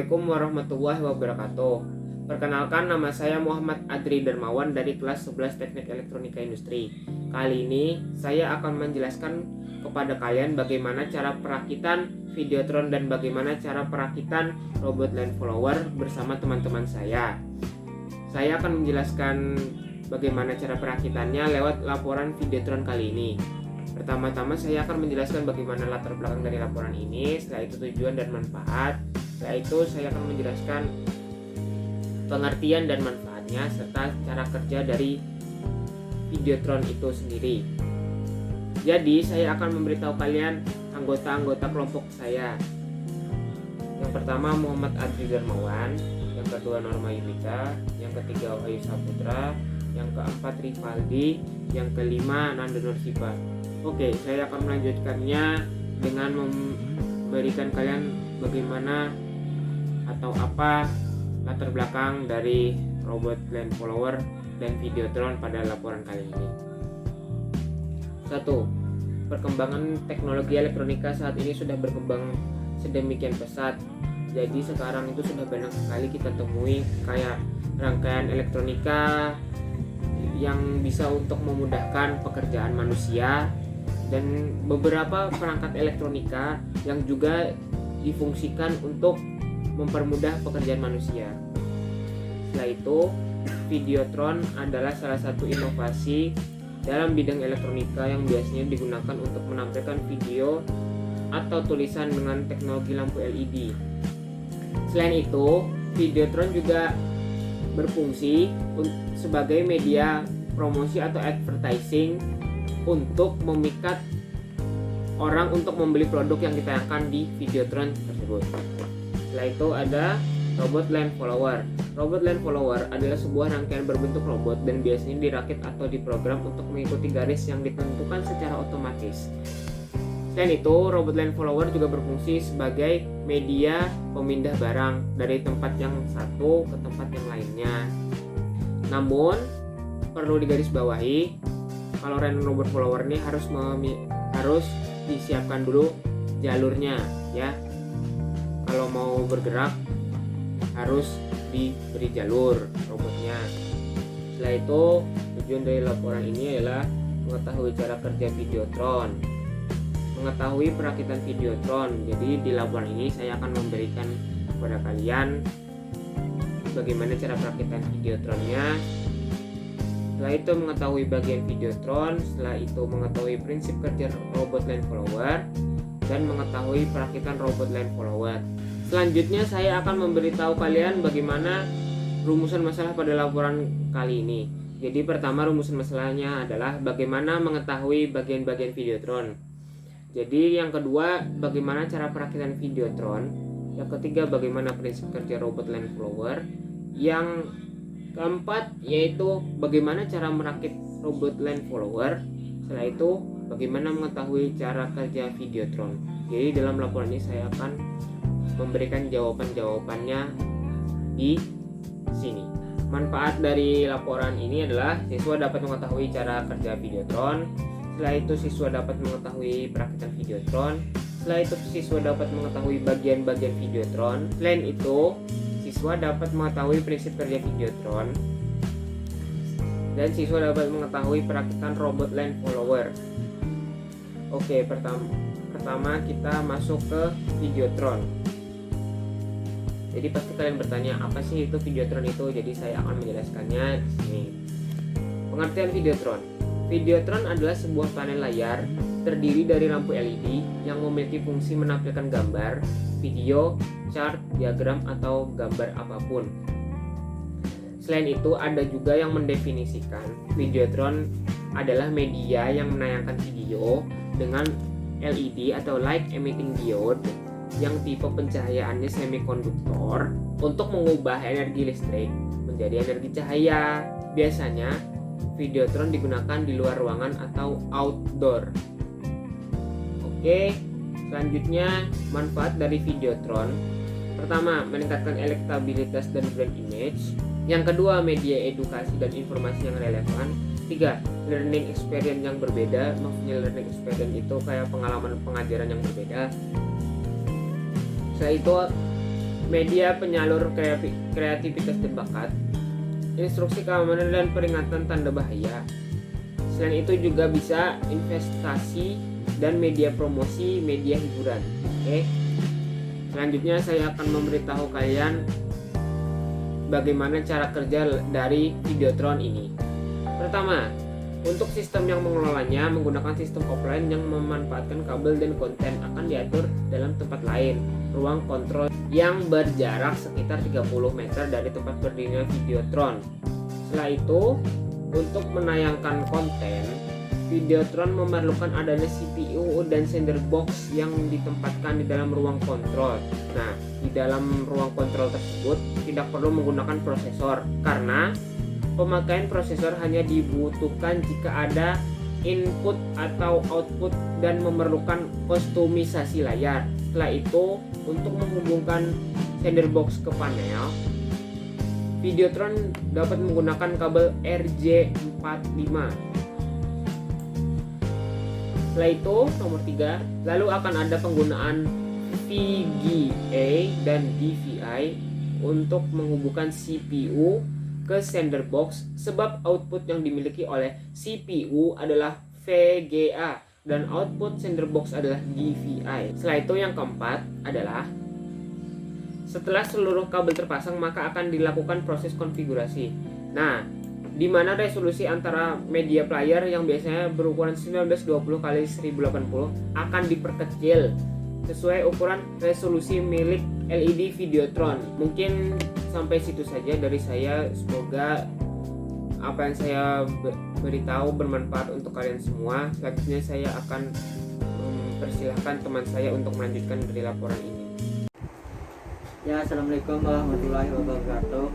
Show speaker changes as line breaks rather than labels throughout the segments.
Assalamualaikum warahmatullahi wabarakatuh. Perkenalkan, nama saya Muhammad Adri Darmawan dari kelas 11 Teknik Elektronika Industri. Kali ini saya akan menjelaskan kepada kalian bagaimana cara perakitan Videotron dan bagaimana cara perakitan robot land follower bersama teman-teman saya. Saya akan menjelaskan bagaimana cara perakitannya lewat laporan Videotron kali ini. Pertama-tama saya akan menjelaskan bagaimana latar belakang dari laporan ini, setelah itu tujuan dan manfaat. Setelah itu saya akan menjelaskan pengertian dan manfaatnya serta cara kerja dari Videotron itu sendiri. Jadi saya akan memberitahu kalian anggota-anggota kelompok saya. Yang pertama Muhammad Adri Darmawan, yang kedua Norma Yulita, yang ketiga Wahyu Saputra, yang keempat Rivaldi, yang kelima Nanda Nursiba. Oke, saya akan melanjutkannya dengan memberikan kalian bagaimana atau apa latar belakang dari robot land follower dan Videotron pada laporan kali ini. 1. Perkembangan teknologi elektronika saat ini sudah berkembang sedemikian pesat. Jadi sekarang itu sudah banyak sekali kita temui kayak rangkaian elektronika yang bisa untuk memudahkan pekerjaan manusia dan beberapa perangkat elektronika yang juga difungsikan untuk mempermudah pekerjaan manusia. Setelah itu, Videotron adalah salah satu inovasi dalam bidang elektronika yang biasanya digunakan untuk menampilkan video atau tulisan dengan teknologi lampu LED. Selain itu, Videotron juga berfungsi sebagai media promosi atau advertising untuk memikat orang untuk membeli produk yang ditayangkan di Videotron tersebut. Setelah itu ada robot land follower. Robot land follower adalah sebuah rangkaian berbentuk robot dan biasanya dirakit atau diprogram untuk mengikuti garis yang ditentukan secara otomatis. Selain itu, robot land follower juga berfungsi sebagai media pemindah barang dari tempat yang satu ke tempat yang lainnya. Namun, perlu digarisbawahi, kalau robot follower ini harus disiapkan dulu jalurnya ya. Kalau mau bergerak harus diberi jalur robotnya. Setelah itu, tujuan dari laporan ini adalah mengetahui cara kerja Videotron, mengetahui perakitan Videotron. Jadi di laporan ini saya akan memberikan kepada kalian bagaimana cara perakitan Videotronnya. Setelah itu mengetahui bagian Videotron, setelah itu mengetahui prinsip kerja robot land follower dan mengetahui perakitan robot land follower. Selanjutnya saya akan memberitahu kalian bagaimana rumusan masalah pada laporan kali ini. Jadi pertama rumusan masalahnya adalah bagaimana mengetahui bagian-bagian Videotron. Jadi yang kedua bagaimana cara perakitan Videotron. Yang ketiga bagaimana prinsip kerja robot land follower. Yang keempat yaitu bagaimana cara merakit robot land follower. Setelah itu bagaimana mengetahui cara kerja Videotron. Jadi dalam laporan ini saya akan memberikan jawaban-jawabannya di sini. Manfaat dari laporan ini adalah siswa dapat mengetahui cara kerja Videotron. Setelah itu siswa dapat mengetahui perakitan Videotron. Setelah itu siswa dapat mengetahui bagian-bagian Videotron. Selain itu siswa dapat mengetahui prinsip kerja Videotron dan siswa dapat mengetahui perakitan robot land follower. Oke, pertama kita masuk ke Videotron. Jadi pasti kalian bertanya apa sih itu Videotron itu? Jadi saya akan menjelaskannya di sini. Pengertian Videotron. Videotron adalah sebuah panel layar terdiri dari lampu LED yang memiliki fungsi menampilkan gambar, video, chart, diagram atau gambar apapun. Selain itu ada juga yang mendefinisikan Videotron adalah media yang menayangkan video dengan LED atau light emitting diode yang tipe pencahayaannya semikonduktor untuk mengubah energi listrik menjadi energi cahaya. Biasanya Videotron digunakan di luar ruangan atau outdoor. Oke, selanjutnya manfaat dari Videotron. Pertama, meningkatkan elektabilitas dan brand image. Yang kedua, media edukasi dan informasi yang relevan. 3. Learning experience yang berbeda. Maksudnya learning experience itu kayak pengalaman pengajaran yang berbeda. Setelah itu media penyalur kreativitas dan bakat, instruksi keamanan dan peringatan tanda bahaya. Selain itu juga bisa investasi dan media promosi, media hiburan. Oke. Selanjutnya saya akan memberitahu kalian bagaimana cara kerja dari Videotron ini. Pertama, untuk sistem yang mengelolanya menggunakan sistem offline yang memanfaatkan kabel dan konten akan diatur dalam tempat lain, ruang kontrol yang berjarak sekitar 30 meter dari tempat berdirinya Videotron. Setelah itu, untuk menayangkan konten, Videotron memerlukan adanya CPU dan sender box yang ditempatkan di dalam ruang kontrol. Nah, di dalam ruang kontrol tersebut tidak perlu menggunakan prosesor karena pemakaian prosesor hanya dibutuhkan jika ada input atau output dan memerlukan kustomisasi layar. Setelah itu, untuk menghubungkan sender box ke panel, Videotron dapat menggunakan kabel RJ45. Setelah itu, nomor 3, lalu akan ada penggunaan VGA dan DVI untuk menghubungkan CPU ke sender box, sebab output yang dimiliki oleh CPU adalah VGA dan output sender box adalah DVI. Setelah itu, yang keempat adalah setelah seluruh kabel terpasang maka akan dilakukan proses konfigurasi. Nah, di mana resolusi antara media player yang biasanya berukuran 1920 x 1080 akan diperkecil sesuai ukuran resolusi milik LED Videotron. Mungkin sampai situ saja dari saya. Semoga apa yang saya beritahu bermanfaat untuk kalian semua. Selanjutnya saya akan mempersilahkan teman saya untuk melanjutkan dari laporan ini.
Ya, assalamualaikum warahmatullahi wabarakatuh.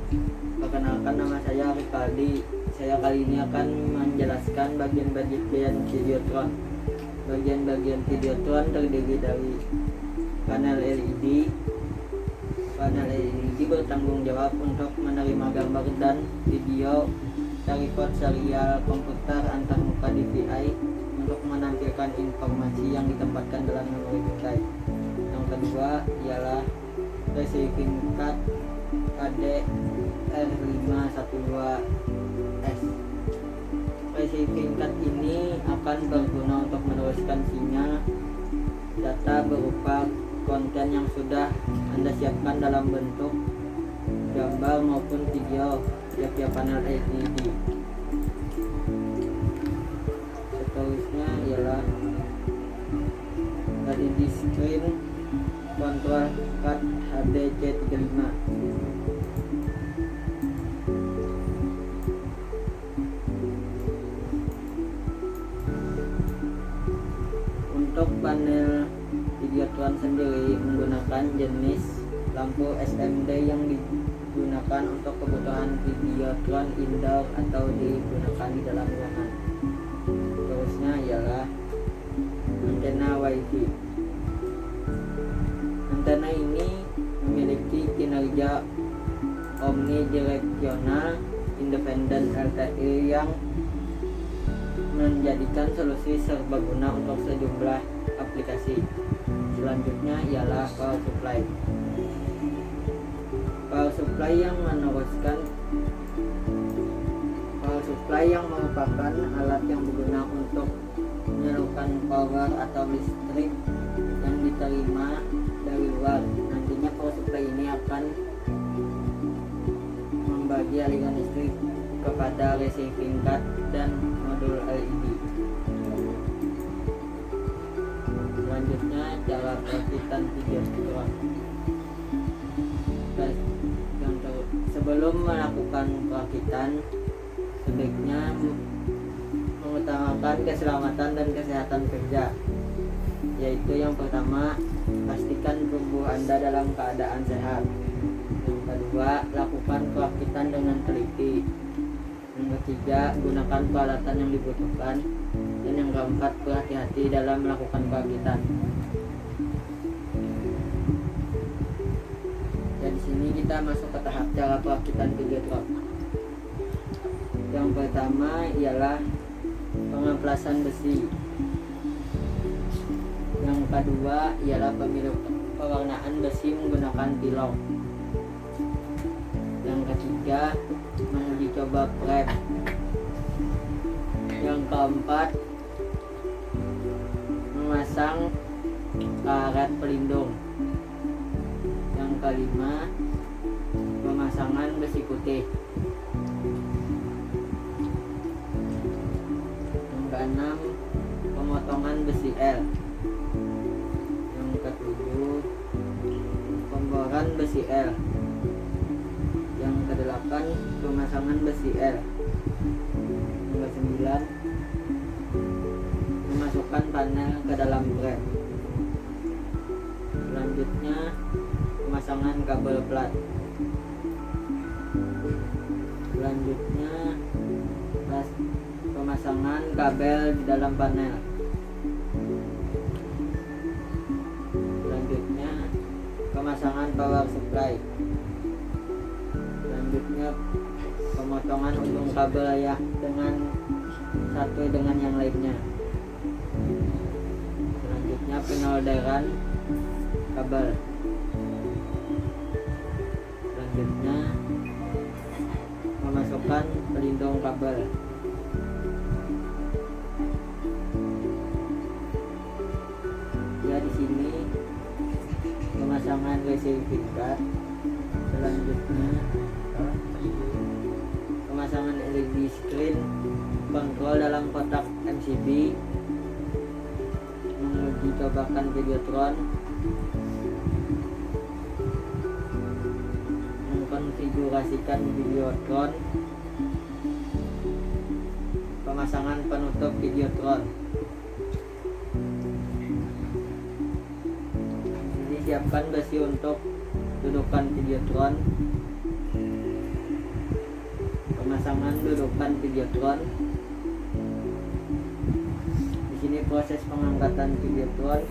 Perkenalkan, nama saya Arif Aldi. Saya kali ini akan menjelaskan bagian-bagian Videotron. Bagian-bagian Videotron terdiri dari panel LED. Panel LED bertanggung jawab untuk menerima gambar dan video dari port serial komputer antarmuka DVI untuk menampilkan informasi yang ditempatkan dalam memori drive. Yang kedua ialah receiving card ADR512S. Receiving card ini akan berguna untuk meneruskan sinyal data berupa konten yang sudah Anda siapkan dalam bentuk gambar maupun video tiap-tiap panel LED. Seterusnya ialah LED screen control card HDC35. Untuk panel Videotron sendiri menggunakan jenis lampu SMD yang digunakan untuk kebutuhan Videotron indoor atau digunakan di dalam ruangan. Terusnya ialah antena WiFi. Antena ini memiliki kinerja omnidirectional independent LTE yang menjadikan solusi serbaguna untuk sejumlah aplikasi. Selanjutnya ialah power supply. Power supply yang merupakan alat yang berguna untuk menyalurkan power atau listrik yang diterima dari luar. Nantinya power supply ini akan membagi aliran listrik kepada receiving card dan modul LED. Selanjutnya cara perakitan Videotron. Sebelum melakukan perakitan, sebaiknya mengutamakan keselamatan dan kesehatan kerja, yaitu yang pertama, pastikan tubuh Anda dalam keadaan sehat. Yang kedua, lakukan perakitan dengan teliti. Yang ketiga, gunakan peralatan yang dibutuhkan. Dan yang keempat, berhati-hati dalam melakukan perakitan. Dan di sini kita masuk ke tahap cara perakitan Videotron. Yang pertama ialah pengemplasan besi. Yang kedua ialah pewarnaan besi menggunakan pilok. ketiga, menguji coba frame. Yang keempat, memasang karet pelindung. Yang kelima, pemasangan besi putih. Yang keenam, pemotongan besi L. Yang ketujuh, pemboran besi L. Yang kedelapan, pemasangan besi L. Yang kesembilan, memasukkan panel ke dalam frame. Selanjutnya, pemasangan kabel plat. Selanjutnya, pemasangan kabel di dalam panel. Selanjutnya, pemasangan power supply. Selanjutnya, pemotongan ujung kabel ya dengan satu dengan yang lainnya. Selanjutnya, penyolderan kabel. Selanjutnya, memasukkan pelindung kabel. Ya, di sini pemasangan receiving card. Selanjutnya, pemasangan LED screen kontrol dalam kotak MCB, menguji cobakan Videotron, mengkonfigurasikan Videotron, pemasangan penutup Videotron. Ini siapkan besi untuk dudukan Videotron, pemasangan dudukan Videotron. Di sini proses pengangkatan Videotron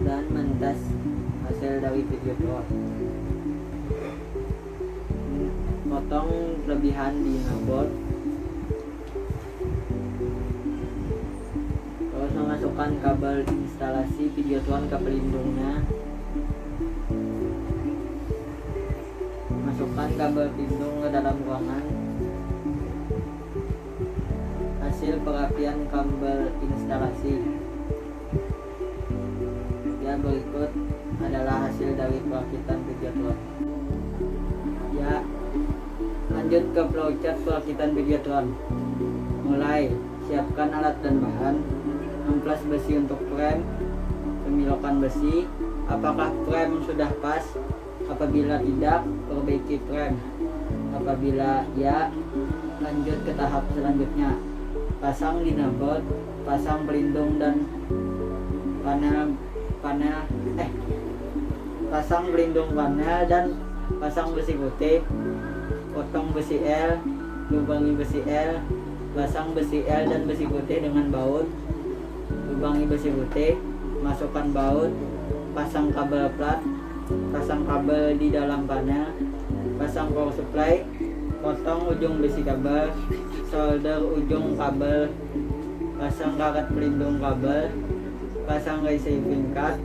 dan mentas hasil dari Videotron. Potong kelebihan di motherboard. Terus memasukkan kabel instalasi Videotron ke pelindungnya. Masukkan kabel pelindung ke dalam ruangan. Hasil perapian kabel instalasi. Ya, berikut adalah hasil dari perakitan Videotron. Ya, lanjut ke flowchart perakitan Videotron. Mulai, siapkan alat dan bahan. Amplas besi untuk frame. Pemilokan besi. Apakah frame sudah pas? Apabila tidak, perbaiki frame. Apabila ya, lanjut ke tahap selanjutnya. Pasang dinnerboard, pasang pelindung dan pasang pelindung panel dan pasang besi putih. Potong besi L, lubangi besi L, pasang besi L dan besi putih dengan baut. Lubangi besi putih, masukkan baut, pasang kabel plat, pasang kabel di dalam panel, pasang power supply, potong ujung besi kabel, solder ujung kabel, pasang karet pelindung kabel, pasang receiving card,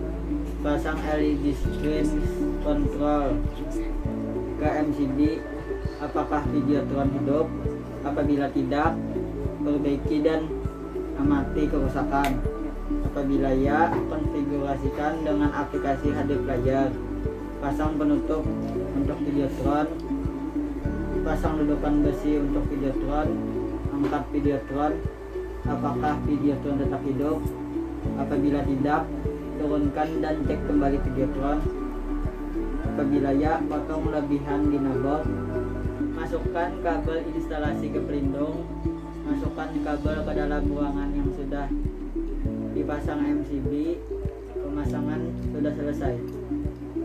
pasang LED screen control ke MCB. Apakah Videotron hidup? Apabila tidak, perbaiki dan amati kerusakan. Apabila ya, konfigurasikan dengan aplikasi HD Player. Pasang penutup untuk Videotron, pasang dudukan besi untuk Videotron, angkat Videotron. Apakah Videotron tetap hidup? Apabila tidak, turunkan dan cek kembali Videotron. Apabila ya, potong lebihan di motherboard. Masukkan kabel instalasi ke pelindung. Masukkan kabel ke dalam ruangan yang sudah dipasang MCB. Pemasangan sudah selesai.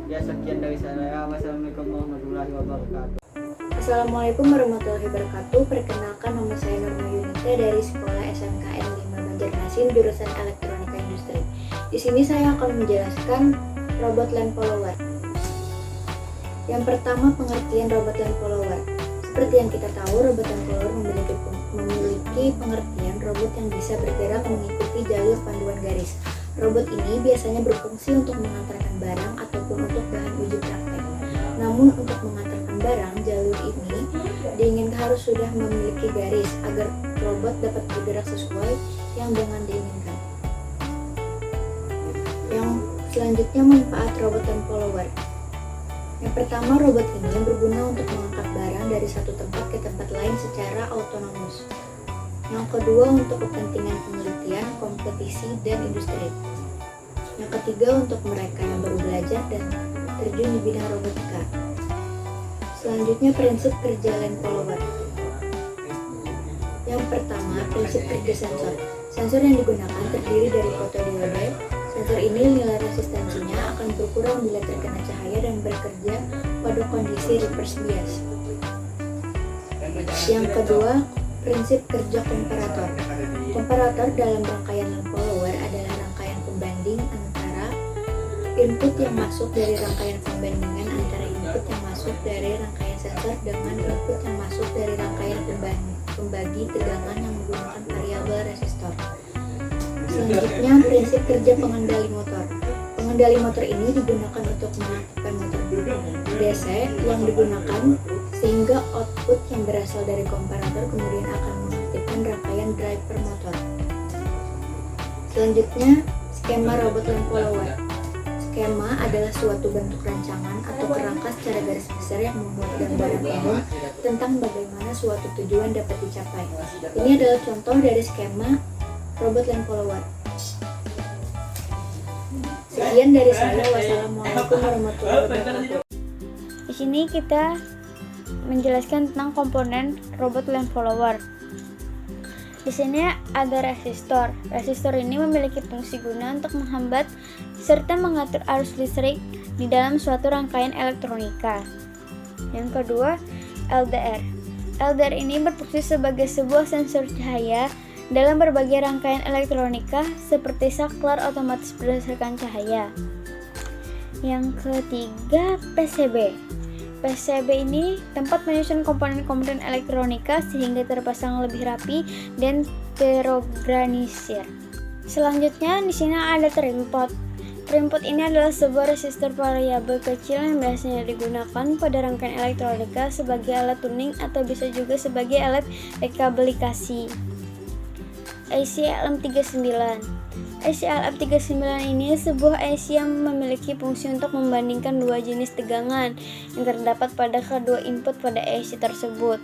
Ya, sekian dari saya. Wassalamualaikum warahmatullahi wabarakatuh.
Assalamualaikum warahmatullahi wabarakatuh. Perkenalkan, nama saya Nurma Yunita dari Sekolah SMKN 5 Banjarmasin, jurusan Elektronika Industri. Di sini saya akan menjelaskan robot land follower. Yang pertama, pengertian robot land follower. Seperti yang kita tahu, robot land follower memiliki pengertian robot yang bisa bergerak mengikuti jalur panduan garis. Robot ini biasanya berfungsi untuk mengantarkan barang ataupun untuk bahan uji praktek. Namun untuk mengantarkan barang, jalur ini diinginkan harus sudah memiliki garis agar robot dapat bergerak sesuai yang dengan diinginkan. Yang selanjutnya, manfaat robot dan follower. Yang pertama, robot ini berguna untuk mengangkat barang dari satu tempat ke tempat lain secara otonomus. Yang kedua, untuk kepentingan penelitian, kompetisi, dan industri. Yang ketiga, untuk mereka yang baru belajar dan terjun di bidang robotika. Selanjutnya, prinsip kerja line follower. Yang pertama, prinsip kerja sensor. Sensor yang digunakan terdiri dari fotodiode. Sensor ini nilai resistensinya akan berkurang bila terkena cahaya dan bekerja pada kondisi reverse bias. Yang kedua, prinsip kerja komparator. Komparator dalam rangkaian line follower adalah rangkaian pembanding antara input yang masuk dari rangkaian pembandingan antara input yang masuk dari rangkaian sensor dengan input yang masuk dari rangkaian pembagi tegangan yang menggunakan variabel resistor. Selanjutnya, prinsip kerja pengendali motor. Pengendali motor ini digunakan untuk mengaktifkan motor DC yang digunakan sehingga output yang berasal dari komparator kemudian akan mengaktifkan rangkaian driver motor. Selanjutnya, skema robot line follower. Skema adalah suatu bentuk rancangan atau kerangka secara garis besar yang memuat gambaran umum tentang bagaimana suatu tujuan dapat dicapai. Ini adalah contoh dari skema robot line follower. Sekian dari saya. Wassalamualaikum warahmatullahi wabarakatuh.
Di sini kita menjelaskan tentang komponen robot line follower. Di sini ada resistor. Resistor ini memiliki fungsi guna untuk menghambat serta mengatur arus listrik di dalam suatu rangkaian elektronika. Yang kedua, LDR. LDR ini berfungsi sebagai sebuah sensor cahaya dalam berbagai rangkaian elektronika seperti saklar otomatis berdasarkan cahaya. Yang ketiga, PCB. PCB ini tempat menyusun komponen-komponen elektronika sehingga terpasang lebih rapi dan terorganisir. Selanjutnya di sini ada terinput. Terinput ini adalah sebuah resistor variabel kecil yang biasanya digunakan pada rangkaian elektronika sebagai alat tuning atau bisa juga sebagai alat rekapitulasi. IC LM39. IC LM39 ini sebuah IC yang memiliki fungsi untuk membandingkan dua jenis tegangan yang terdapat pada kedua input pada IC tersebut.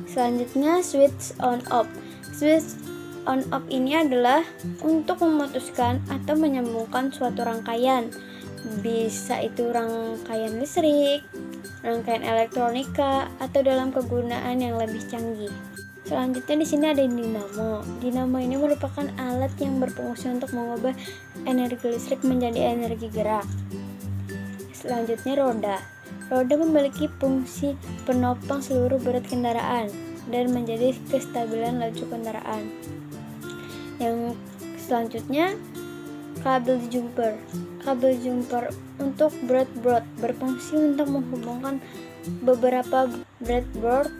Selanjutnya, switch on off. Switch on off ini adalah untuk memutuskan atau menyambungkan suatu rangkaian. Bisa itu rangkaian listrik, rangkaian elektronika, atau dalam kegunaan yang lebih canggih. Selanjutnya di sini ada dinamo. Dinamo ini merupakan alat yang berfungsi untuk mengubah energi listrik menjadi energi gerak. Selanjutnya roda. Roda memiliki fungsi penopang seluruh berat kendaraan dan menjadi kestabilan laju kendaraan. Yang selanjutnya, kabel jumper. Kabel jumper untuk breadboard berfungsi untuk menghubungkan beberapa breadboard,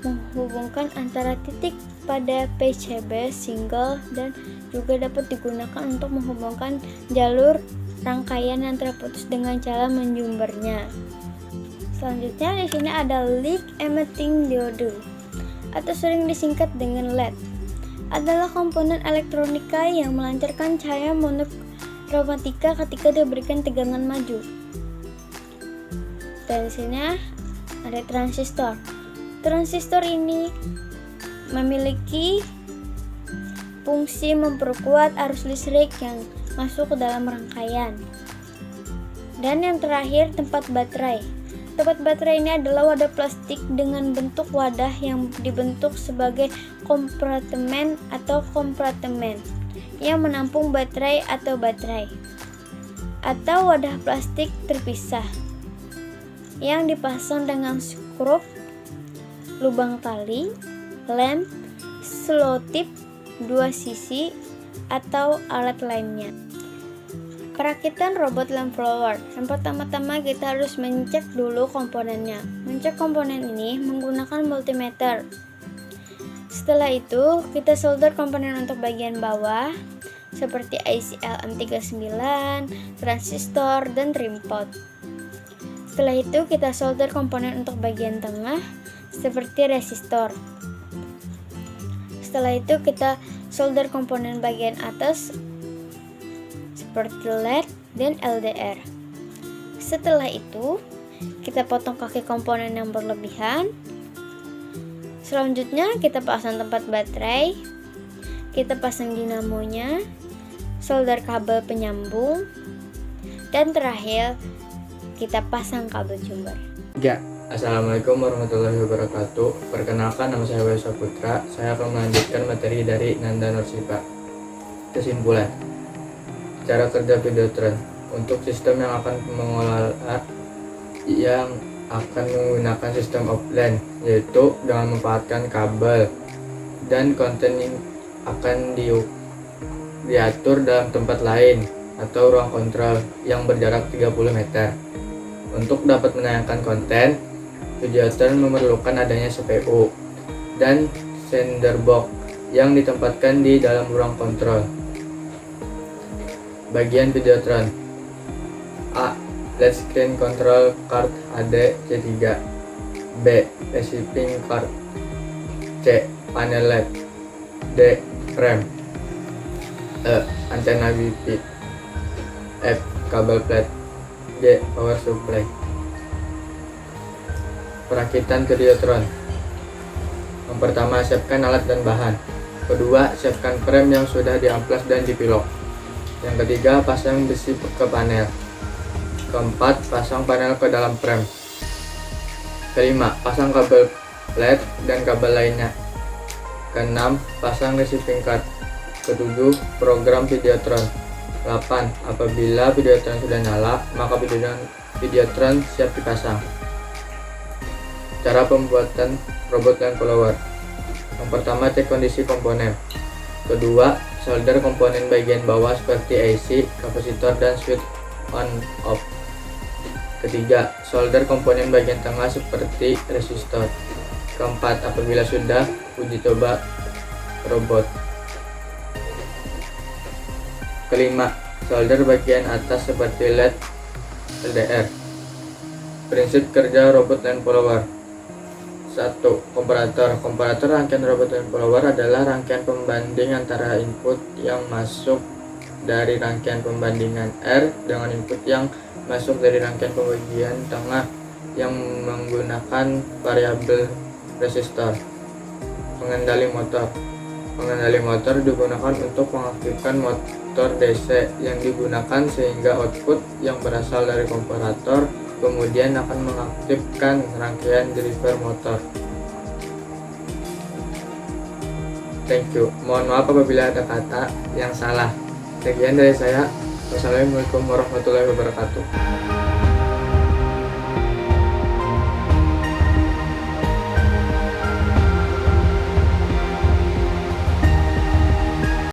menghubungkan antara titik pada PCB single dan juga dapat digunakan untuk menghubungkan jalur rangkaian yang terputus dengan cara menjumpernya. Selanjutnya di sini ada lead emitting diode atau sering disingkat dengan LED. Adalah komponen elektronika yang melancarkan cahaya monokromatika ketika diberikan tegangan maju. Dan di sini ada transistor. Transistor ini memiliki fungsi memperkuat arus listrik yang masuk ke dalam rangkaian. Dan yang terakhir, tempat baterai. Tempat baterai ini adalah wadah plastik dengan bentuk wadah yang dibentuk sebagai kompartemen atau kompartemen yang menampung baterai atau baterai, atau wadah plastik terpisah yang dipasang dengan skrup, lubang tali, lem, selotip, dua sisi, atau alat lainnya. Perakitan robot line follower. Yang pertama-tama kita harus mencek dulu komponennya. Mencek komponen ini menggunakan multimeter. Setelah itu, kita solder komponen untuk bagian bawah seperti IC LM39, transistor, dan terinput. Setelah itu kita solder komponen untuk bagian tengah seperti resistor. Setelah itu kita solder komponen bagian atas seperti LED dan LDR. Setelah itu kita potong kaki komponen yang berlebihan. Selanjutnya kita pasang tempat baterai, kita pasang dinamonya, solder kabel penyambung, dan terakhir kita pasang kabel jumper.
3.
Assalamualaikum warahmatullahi wabarakatuh. Perkenalkan, nama saya Wesa Putra. Saya akan melanjutkan materi dari Nanda Nursipa. Kesimpulan, cara kerja Videotron untuk sistem yang akan mengelola yang akan menggunakan sistem offline, yaitu dengan memanfaatkan kabel dan konten yang akan diatur dalam tempat lain atau ruang kontrol yang berjarak 30 meter. Untuk dapat menayangkan konten, Videotron memerlukan adanya CPU dan sender box yang ditempatkan di dalam ruang kontrol. Bagian Videotron: A. LED Screen Control Card HD C3. B. Receiving Card. C. Panel LED. D. RAM. E. Antena Wi-Fi. F. Kabel plat. G. Power supply. Perakitan Videotron. Yang pertama, siapkan alat dan bahan. Kedua, siapkan frame yang sudah diamplas dan dipilok. Yang ketiga, pasang besi ke panel. Keempat, pasang panel ke dalam frame. Kelima, pasang kabel LED dan kabel lainnya. Keenam, pasang receiving card. Ketujuh, program Videotron. 8. Apabila Videotron sudah nyala, maka Videotron siap dipasang. Cara pembuatan robot line follower. Yang pertama, cek kondisi komponen. Kedua, solder komponen bagian bawah seperti IC, kapasitor, dan switch on off. Ketiga, solder komponen bagian tengah seperti resistor. Keempat, apabila sudah, uji coba robot. Kelima, solder bagian atas seperti LED LDR. Prinsip kerja robot line follower. 1. Komparator. Komparator rangkaian robot line follower adalah rangkaian pembanding antara input yang masuk dari rangkaian pembandingan R dengan input yang masuk dari rangkaian pembagian tengah yang menggunakan variabel resistor. Pengendali motor. Pengendali motor digunakan untuk mengaktifkan motor DC yang digunakan sehingga output yang berasal dari komparator kemudian akan mengaktifkan rangkaian driver motor. Thank you. Mohon maaf apabila ada kata yang salah. Sekian dari saya. Wassalamualaikum warahmatullahi wabarakatuh.